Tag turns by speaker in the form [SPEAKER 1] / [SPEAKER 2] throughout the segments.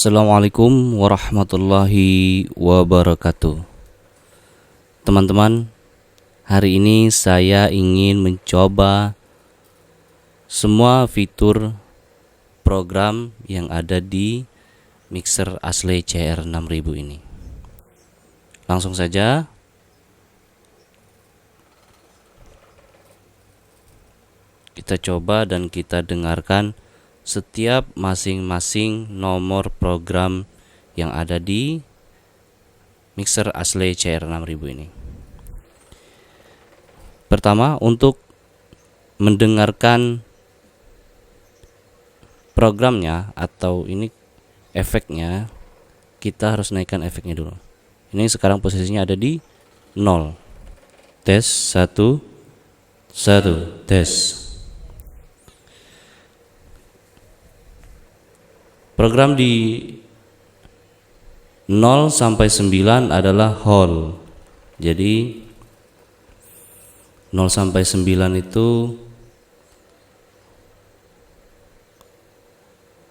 [SPEAKER 1] Assalamualaikum warahmatullahi wabarakatuh. Teman-teman, hari ini saya ingin mencoba semua fitur program yang ada di mixer Ashley CR6000 ini. Langsung saja kita coba dan kita dengarkan setiap masing-masing nomor program yang ada di mixer Ashley CR6000 ini. Pertama, untuk mendengarkan programnya atau ini efeknya, kita harus naikkan efeknya dulu. Ini sekarang posisinya ada di 0. Tes 1 1 tes. Program di 0 sampai 9 adalah whole. Jadi 0 sampai 9 itu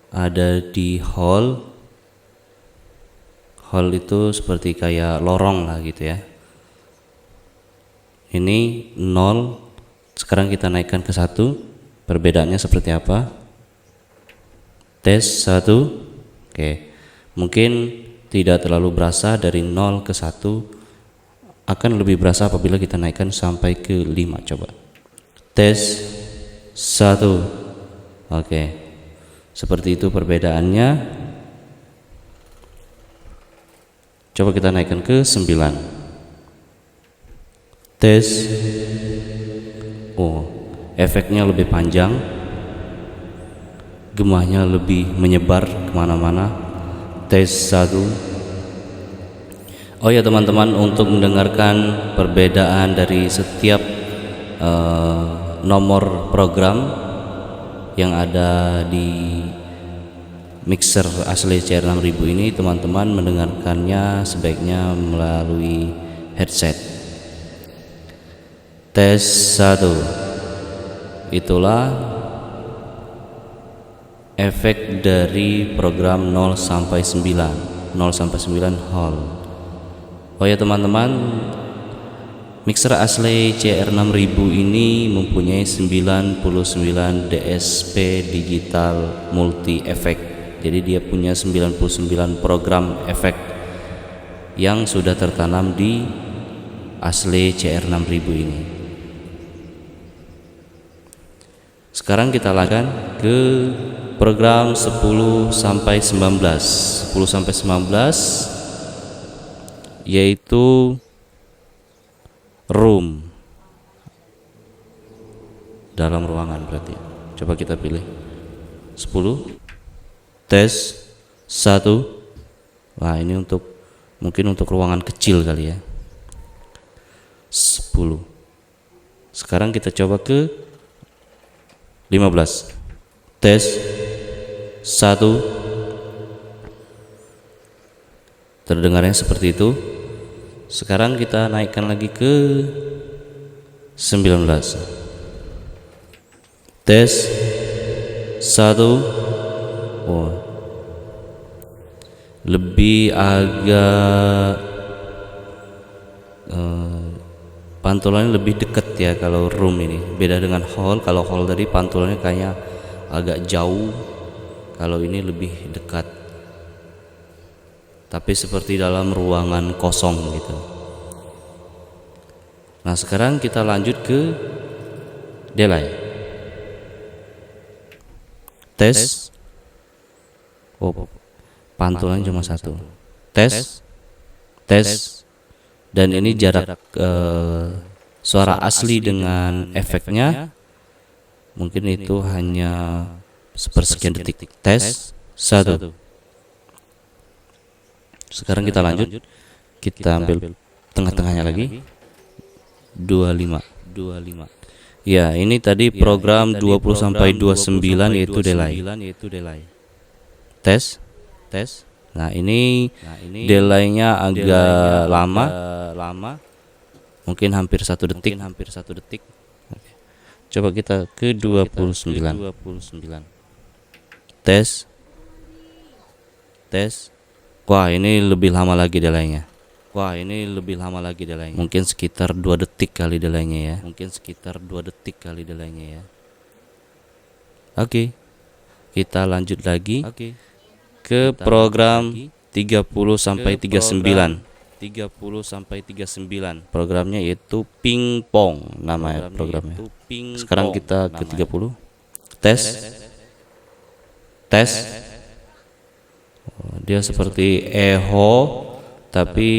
[SPEAKER 1] ada di whole. Whole itu seperti kayak lorong lah gitu ya. Ini 0. Sekarang kita naikkan ke 1. Perbedaannya seperti apa? Tes 1. Oke. Mungkin tidak terlalu berasa dari 0 ke 1. Akan lebih berasa apabila kita naikkan sampai ke 5. Coba. Tes 1. Oke. Seperti itu perbedaannya. Coba kita naikkan ke 9. Tes. Oh, efeknya lebih panjang. Gemahnya lebih menyebar kemana-mana. Tes 1. Oh ya teman-teman, untuk mendengarkan perbedaan dari setiap nomor program yang ada di mixer Ashley CR6000 ini, teman-teman mendengarkannya sebaiknya melalui headset. Tes 1. Itulah efek dari program 0 sampai 9. 0 sampai 9 whole. Oh ya teman-teman, mixer Ashley CR6000 ini mempunyai 99 DSP digital multi efek. Jadi dia punya 99 program efek yang sudah tertanam di Ashley CR6000 ini. Sekarang kita lakukan ke program 10 sampai 19. 10 sampai 19 yaitu room, dalam ruangan berarti. Coba kita pilih 10. Tes 1. Wah, ini mungkin untuk ruangan kecil kali ya. 10. Sekarang kita coba ke 15. Tes 1. Terdengarnya seperti itu. Sekarang kita naikkan lagi ke 19. Tes 1. Oh, lebih agak pantulannya lebih dekat ya kalau room ini. Beda dengan hall. Kalau hall tadi pantulannya kayaknya agak jauh, kalau ini lebih dekat, tapi seperti dalam ruangan kosong gitu. Nah sekarang kita lanjut ke delay. Tes. Oh, pantulannya cuma 1. Tes. Tes. Dan ini jarak suara asli dengan efeknya mungkin itu hanya sepersekian detik. Tes 1. Sekarang kita lanjut. Kita ambil tengah-tengahnya lagi. 25. Ya, ini tadi program 20 sampai 29 yaitu delay. Tes. Nah, ini delaynya agak lama. Mungkin hampir 1 detik. Coba kita ke 29. Tes. tes. Wah, ini lebih lama lagi delaynya. Mungkin sekitar 2 detik kali delaynya ya. Oke, kita lanjut lagi ke program 30 sampai 39. Programnya yaitu pingpong nama programnya. Sekarang kita ke 30. Tes. Oh, dia seperti echo tapi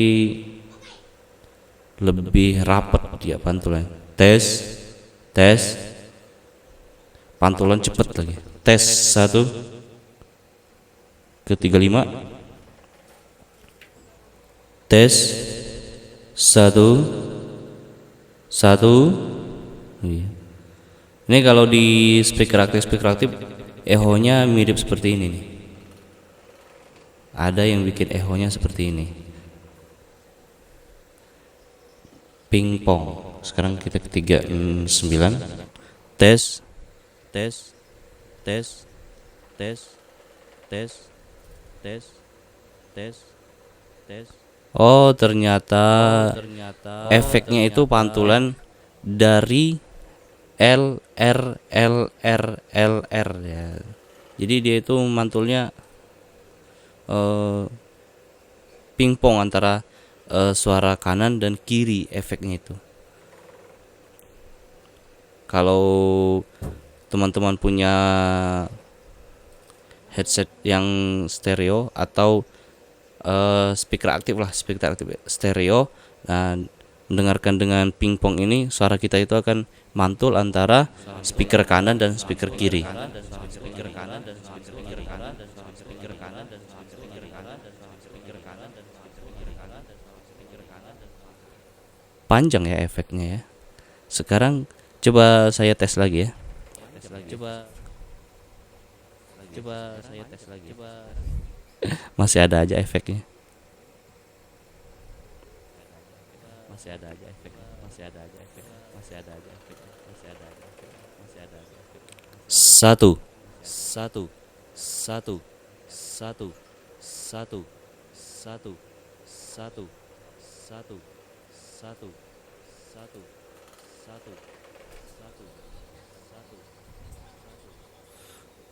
[SPEAKER 1] lebih rapat dia pantulannya. Tes. Pantulan cepat lagi. Tes 1 ke 35. Tes 1. Iya. Ini kalau di speaker aktif echo-nya mirip seperti ini nih. Ada yang bikin echo-nya seperti ini. Pingpong. Sekarang kita ke 39. Tes. Oh, ternyata efeknya itu pantulan dari L R ya. Jadi dia itu mantulnya pingpong antara suara kanan dan kiri efeknya itu. Kalau teman-teman punya headset yang stereo atau speaker aktif stereo, nah, mendengarkan dengan pingpong ini suara kita itu akan mantul antara speaker kanan dan speaker kiri. Panjang ya efeknya ya. Sekarang coba saya tes lagi ya. Masih ada aja efeknya. Satu.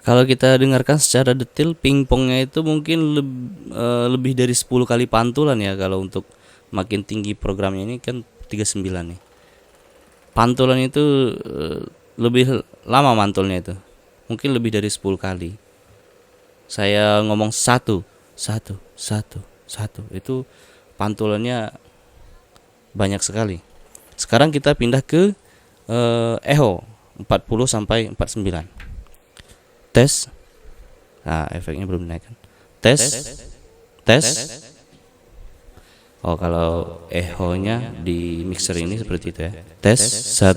[SPEAKER 1] Kalau kita dengarkan secara detail, pingpongnya itu mungkin lebih dari 10 kali pantulan ya. Kalau untuk makin tinggi programnya ini kan 39 nih. Pantulan itu lebih lama mantulnya itu. Mungkin lebih dari 10 kali. Saya ngomong satu, itu pantulannya banyak sekali. Sekarang kita pindah ke echo 40 sampai 49. Tes. Nah, efeknya belum dinaikkan. Tes. Oh, kalau echo-nya di mixer ini seperti itu ya. Tes 1.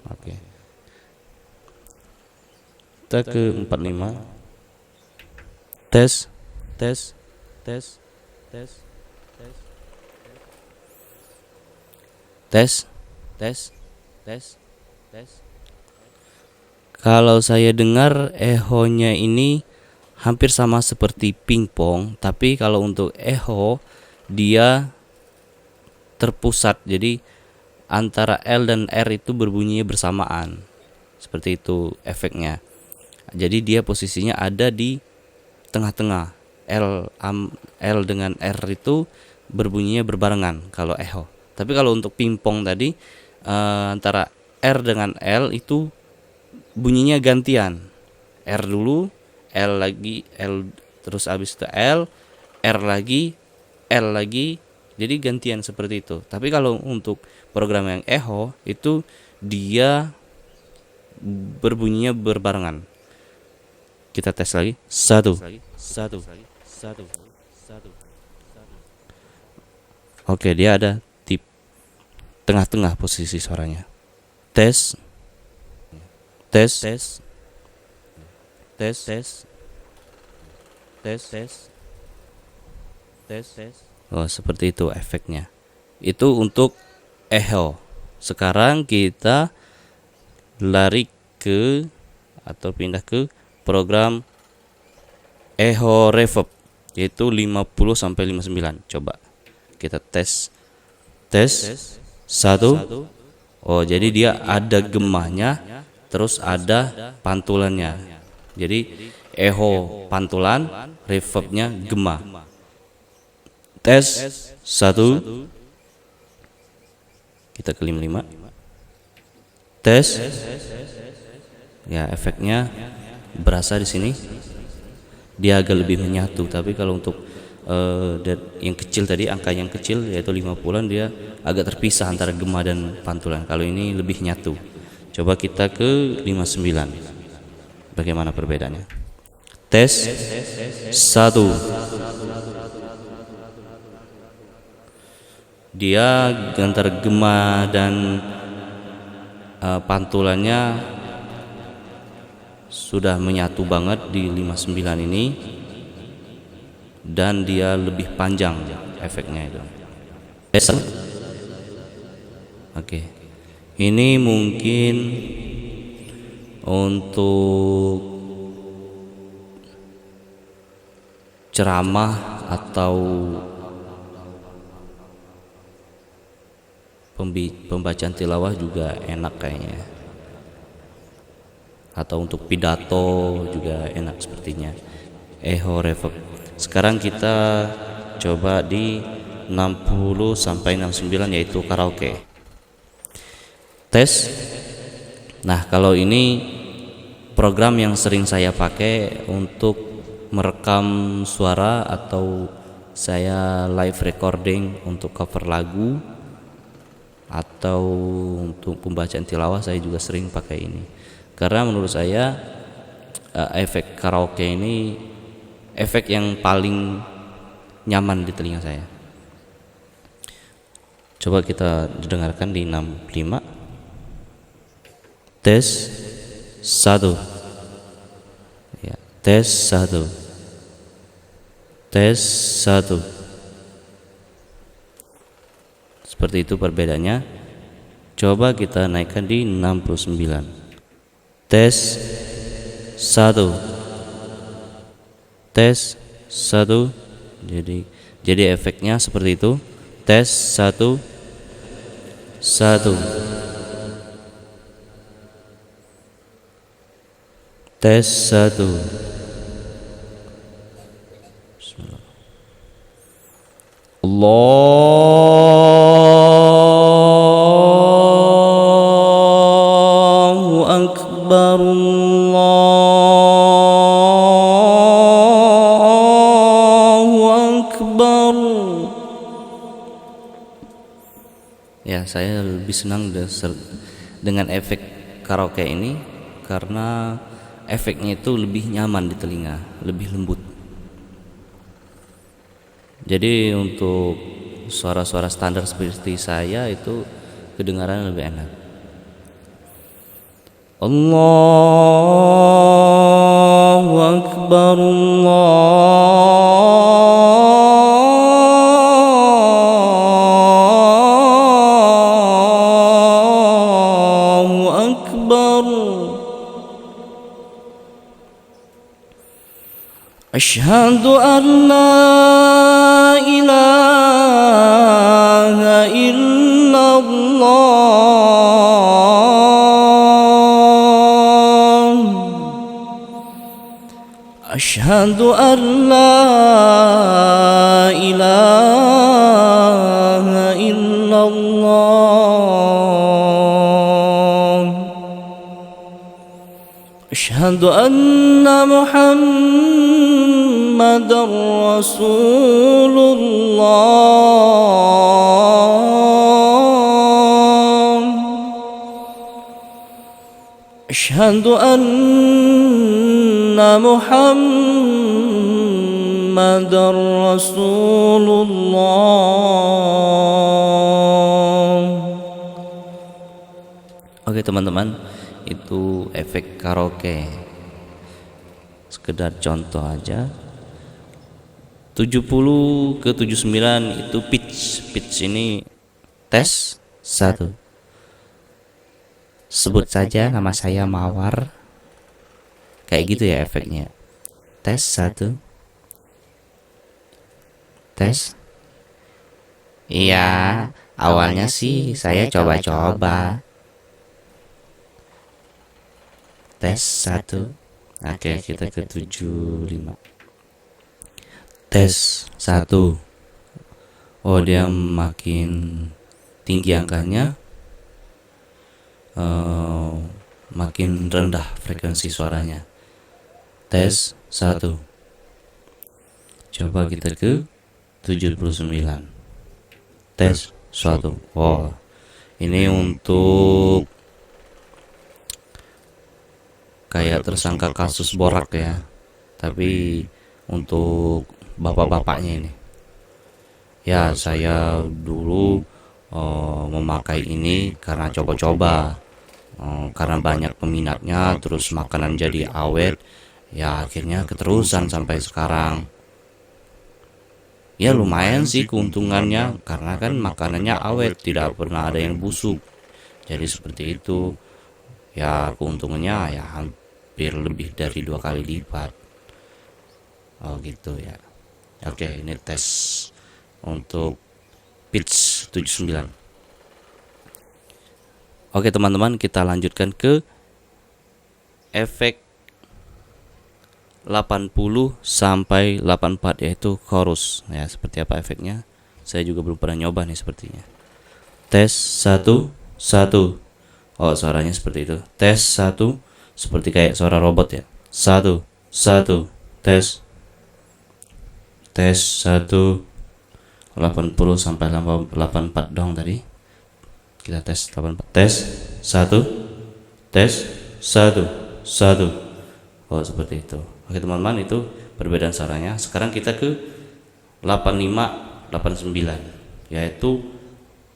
[SPEAKER 1] Oke. Kita ke 45. Tes. Kalau saya dengar echo-nya ini hampir sama seperti pingpong, tapi kalau untuk echo dia terpusat. Jadi antara L dan R itu berbunyinya bersamaan. Seperti itu efeknya. Jadi dia posisinya ada di tengah-tengah. L dengan R itu berbunyinya berbarengan kalau echo. Tapi kalau untuk pingpong tadi antara R dengan L itu bunyinya gantian. R dulu, L lagi, L terus habis itu L, R lagi, L lagi. Jadi gantian seperti itu. Tapi kalau untuk program yang echo itu dia berbunyinya berbarengan. Kita tes lagi. Satu. Oke, dia ada di tengah-tengah posisi suaranya. Tes. Oh, seperti itu efeknya. Itu untuk echo. Sekarang kita lari ke atau pindah ke program echo reverb yaitu 50 sampai 59. Coba kita tes. Tes 1. Oh, jadi dia ada gemahnya terus ada pantulannya. Jadi echo pantulan, reverbnya gema. Tes 1. Kita ke 55. Tes. Ya, efeknya berasa di sini. Dia agak lebih menyatu, tapi kalau untuk yang kecil tadi, angka yang kecil yaitu 50-an, dia agak terpisah antara gema dan pantulan. Kalau ini lebih nyatu. Coba kita ke 59. Bagaimana perbedaannya? Tes 1. Dia antara gema dan pantulannya sudah menyatu banget di 59 ini, dan dia lebih panjang efeknya itu. Oke. Ini mungkin untuk ceramah atau pembacaan tilawah juga enak kayaknya, atau untuk pidato juga enak sepertinya. Echo reverb. Sekarang kita coba di 60 sampai 69 yaitu karaoke. Tes. Nah, kalau ini program yang sering saya pakai untuk merekam suara atau saya live recording untuk cover lagu atau untuk pembacaan tilawah, saya juga sering pakai ini. Karena menurut saya efek karaoke ini efek yang paling nyaman di telinga saya. Coba kita dengarkan di 65. Tes 1. Ya, tes 1. Tes 1. Seperti itu perbedaannya. Coba kita naikkan di 69. Tes 1. Tes 1. Jadi efeknya seperti itu. Tes 1. 1. Tes 1. Bismillah. Allahu Akbar. Allahu Akbar. Ya, saya lebih senang dengan efek karaoke ini karena efeknya itu lebih nyaman di telinga, lebih lembut. Jadi untuk suara-suara standar seperti saya itu kedengaran lebih enak. Allahu Akbar. Allahu Akbar. Asyhadu an la ilaha illallah. Asyhadu an la ilaha illallah. Asyhadu anna Muhammadar Rasulullah. Asyhadu anna Muhammadar Rasulullah. Oke teman-teman, itu efek karaoke, sekedar contoh aja. 70 ke 79 itu pitch ini. Tes 1. Sebut saja nama saya Mawar. Kayak gitu ya efeknya. Tes 1. Tes. Iya, awalnya sih saya coba-coba. Tes 1. Oke, kita ke 75. Tes 1. Oh, dia makin tinggi angkanya, makin rendah frekuensi suaranya. Tes 1. Coba kita ke 79. Tes 1. Oh, ini untuk kayak tersangka kasus borak ya, tapi untuk bapak-bapaknya ini. Ya, saya dulu memakai ini karena coba-coba, karena banyak peminatnya, terus makanan jadi awet, ya akhirnya keterusan sampai sekarang. Ya lumayan sih keuntungannya, karena kan makanannya awet, tidak pernah ada yang busuk. Jadi seperti itu. Ya keuntungannya ya hampir lebih dari 2 kali lipat. Oh gitu ya. Oke, ini tes untuk pitch 79. Oke teman-teman, kita lanjutkan ke efek 80 sampai 84, yaitu chorus. Ya, seperti apa efeknya? Saya juga belum pernah nyoba nih sepertinya. Tes 1 1. Oh, suaranya seperti itu. Tes 1, seperti kayak suara robot ya. 1 1. Tes. Tes 1. 80 sampai 84 dong tadi. Kita tes 84. Tes 1. Tes 1 1. Oh, seperti itu. Oke teman-teman, itu perbedaan suaranya. Sekarang kita ke 85 89, yaitu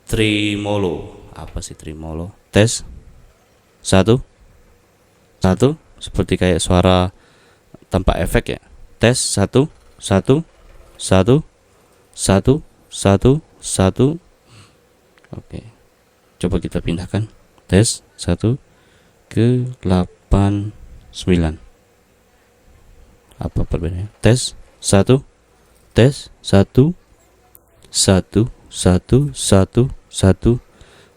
[SPEAKER 1] tremolo. Apa sih tremolo? Tes 1 1, seperti kayak suara tanpa efek ya. Tes 1 1 1 1 1 1. Oke. Coba kita pindahkan. Tes 1 ke 89. Apa perbedaannya? Tes 1. Tes 1 1 1 1 1.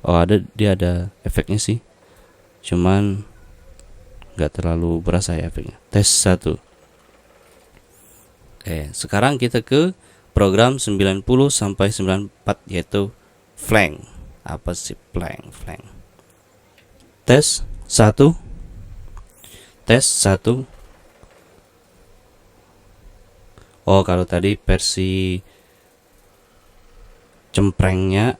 [SPEAKER 1] Oh, dia ada efeknya sih. Cuman nggak terlalu berasa ya efeknya. Tes 1. Oke, sekarang kita ke program 90 sampai 94, yaitu flank. Apa sih flank? Tes 1. Tes 1. Oh, kalau tadi versi cemprengnya,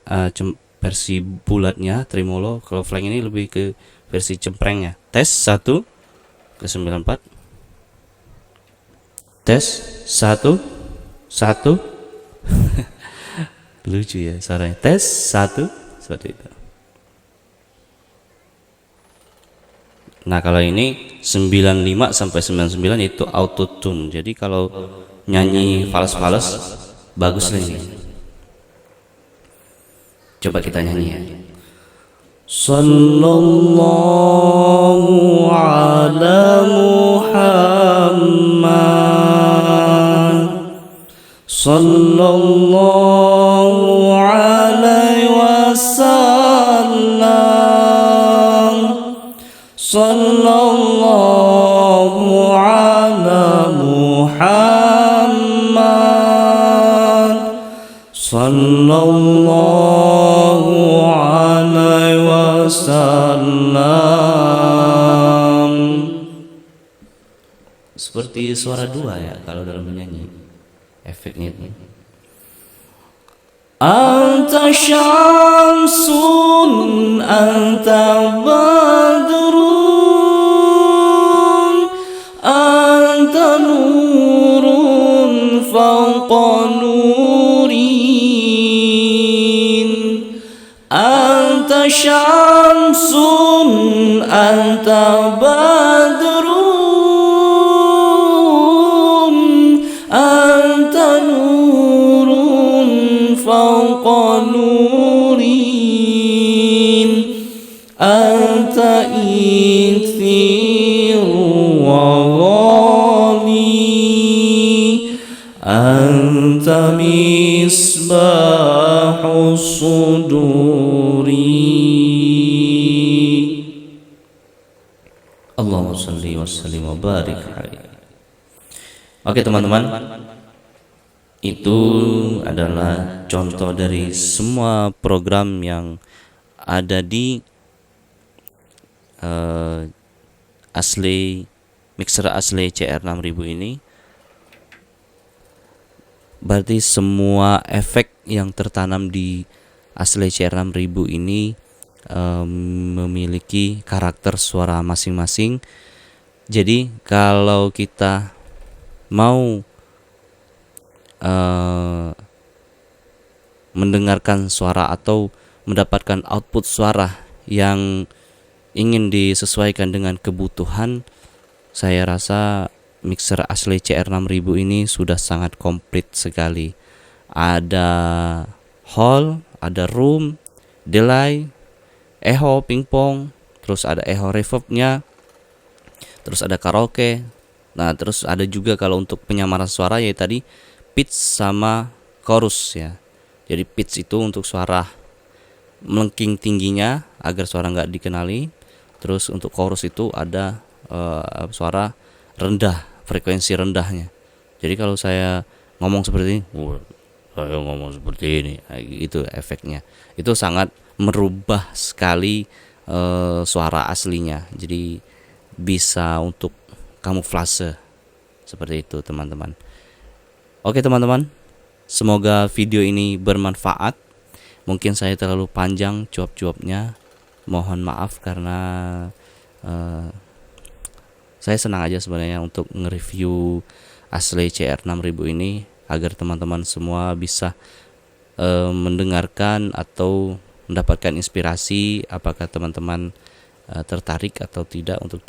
[SPEAKER 1] versi bulatnya tremolo, kalau flank ini lebih ke versi cemprengnya. Tes 1 ke 94. Tes 1 1. Lucu ya suaranya. Tes 1, seperti itu. Nah, kalau ini 95 sampai 99 itu auto tune. Jadi kalau nyanyi fals-fals bagus lah ini. Coba kita nyanyi ya. Sallallahu ala Muhammad, sallallahu alaihi wasallam, sallallahu ala Muhammad, sallallahu alaihi wasallam. Seperti suara dua ya kalau dalam menyanyi efeknya itu. Anta syamsun anta badrun anta nurun fawqa nurin anta syamsun anta badrun anta nurun fawqa nurin anta ikthiru wa ghali anta min الصدور. Allahumma salli wa sallim wa barik alaihi. Oke teman-teman, itu adalah contoh dari semua program yang ada di mixer Asli CR6000 ini. Berarti semua efek yang tertanam di Asli CR6000 ini memiliki karakter suara masing-masing. Jadi kalau kita mau mendengarkan suara atau mendapatkan output suara yang ingin disesuaikan dengan kebutuhan, saya rasa mixer Asli CR6000 ini sudah sangat komplit sekali. Ada hall, ada room, delay, echo, pingpong, terus ada echo reverbnya, terus ada karaoke. Nah, terus ada juga kalau untuk penyamaran suara ya tadi pitch sama chorus ya. Jadi pitch itu untuk suara melengking tingginya agar suara nggak dikenali. Terus untuk chorus itu ada suara rendah, frekuensi rendahnya. Jadi kalau saya ngomong seperti ini, saya ngomong seperti ini, itu efeknya. Itu sangat merubah sekali suara aslinya. Jadi bisa untuk kamuflase seperti itu teman-teman. Oke teman-teman, semoga video ini bermanfaat. Mungkin saya terlalu panjang cuap-cuapnya, mohon maaf karena saya senang aja sebenarnya untuk nge-review Asli CR6000 ini agar teman-teman semua bisa mendengarkan atau mendapatkan inspirasi apakah teman-teman tertarik atau tidak untuk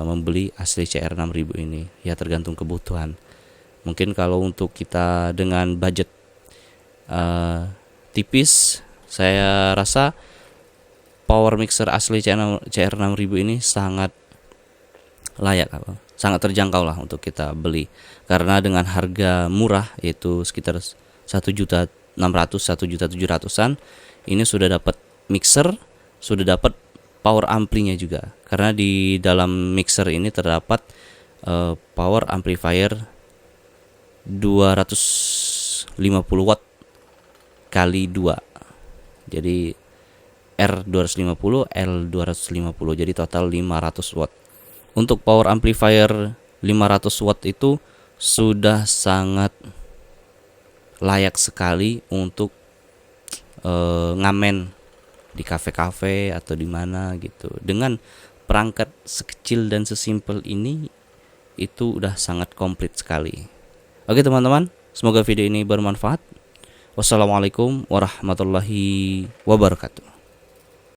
[SPEAKER 1] membeli Asli CR6000 ini. Ya tergantung kebutuhan. Mungkin kalau untuk kita dengan budget tipis, saya rasa power mixer Asli CR6000 ini sangat layak, sangat terjangkau lah untuk kita beli, karena dengan harga murah yaitu sekitar 1.600.000 1.700.000-an ini sudah dapat mixer, sudah dapat power amplinya juga, karena di dalam mixer ini terdapat power amplifier 250 watt kali 2, jadi R250 L250, jadi total 500 watt. Untuk power amplifier 500 watt itu sudah sangat layak sekali untuk ngamen di kafe-kafe atau di mana gitu. Dengan perangkat sekecil dan sesimpel ini itu udah sangat komplit sekali. Oke teman-teman, semoga video ini bermanfaat. Wassalamualaikum warahmatullahi wabarakatuh.